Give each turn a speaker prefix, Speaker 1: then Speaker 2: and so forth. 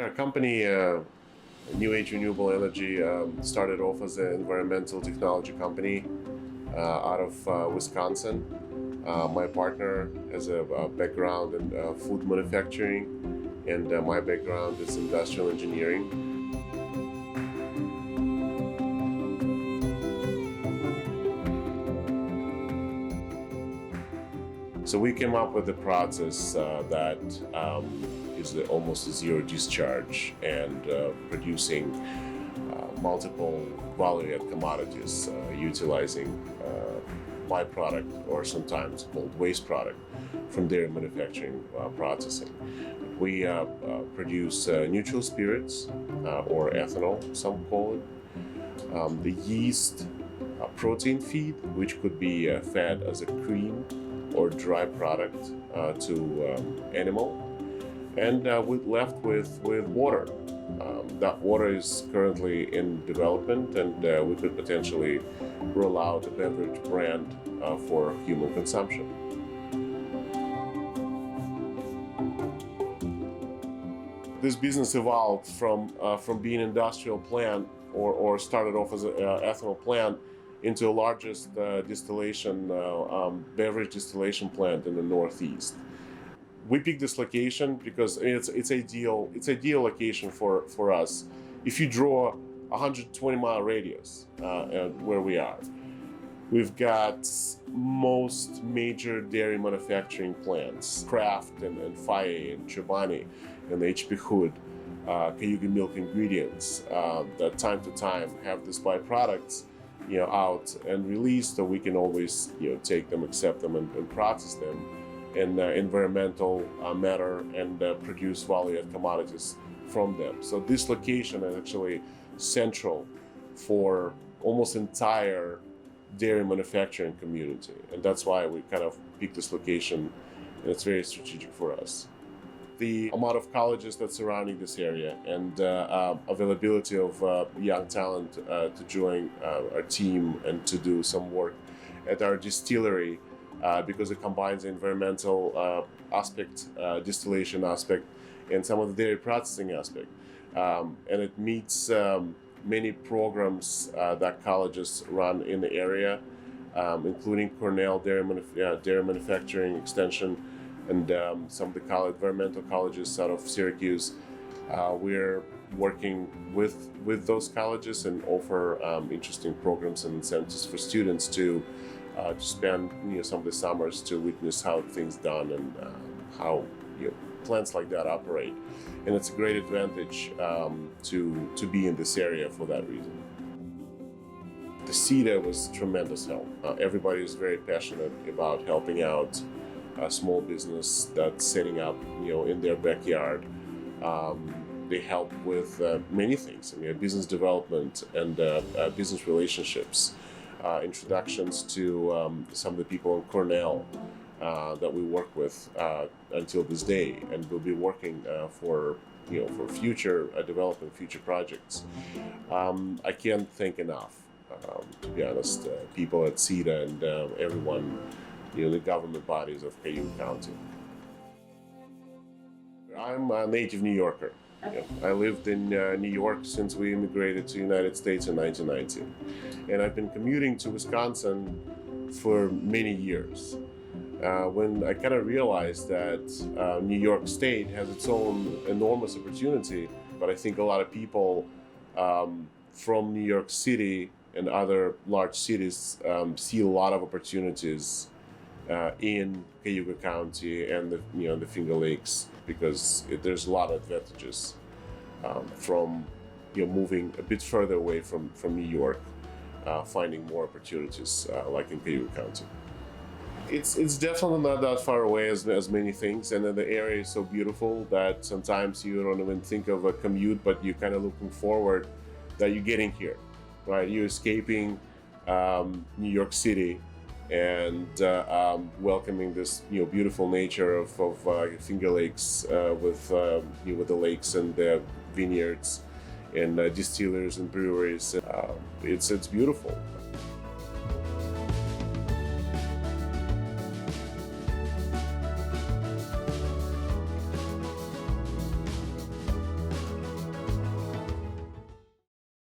Speaker 1: Our company, New Age Renewable Energy, started off as an environmental technology company out of Wisconsin. My partner has a background in food manufacturing, and my background is industrial engineering. So we came up with a process that is almost a zero discharge and producing multiple value-add commodities utilizing byproduct, or sometimes called waste product, from dairy manufacturing processing. We produce neutral spirits or ethanol, some call it, the yeast protein feed, which could be fed as a cream or dry product to animal, and we're left with water. That water is currently in development, and we could potentially roll out a beverage brand for human consumption. This business evolved from being an industrial plant or started off as an ethanol plant into the largest beverage distillation plant in the Northeast. We picked this location because it's ideal location for us. If you draw a 120-mile radius where we are, we've got most major dairy manufacturing plants: Kraft and Whey and Chobani and HP Hood, Cayuga Milk Ingredients, that time to time have these byproducts out and released, so we can always take them, accept them, and process them in environmental manner and produce value-add commodities from them. So this location is actually central for almost entire dairy manufacturing community, and that's why we kind of picked this location, and it's very strategic for us. The amount of colleges that's surrounding this area and availability of young talent to join our team and to do some work at our distillery, because it combines the environmental aspect, distillation aspect, and some of the dairy processing aspect. And it meets many programs that colleges run in the area, including Cornell Dairy Manufacturing Extension, and some of the environmental colleges out of Syracuse. We're working with those colleges and offer interesting programs and incentives for students to spend some of the summers to witness how things done and how plants like that operate. And it's a great advantage to be in this area for that reason. The CETA was tremendous help. Everybody is very passionate about helping out a small business that's setting up in their backyard. They help with many things. Business development and business relationships, introductions to some of the people in Cornell that we work with until this day, and we'll be working for future development, future projects. I can't thank enough, to be honest, people at CETA and everyone, the government bodies of Cayuga County. I'm a native New Yorker. I lived in New York since we immigrated to the United States in 1990. And I've been commuting to Wisconsin for many years. When I kind of realized that New York State has its own enormous opportunity, but I think a lot of people from New York City and other large cities see a lot of opportunities in Cayuga County and the Finger Lakes, because there's a lot of advantages from moving a bit further away from New York, finding more opportunities like in Cayuga County. It's definitely not that far away as many things, and then the area is so beautiful that sometimes you don't even think of a commute, but you're kind of looking forward that you're getting here, right? You're escaping New York City and welcoming this beautiful nature of Finger Lakes with the lakes and the vineyards and distillers and breweries. It's beautiful.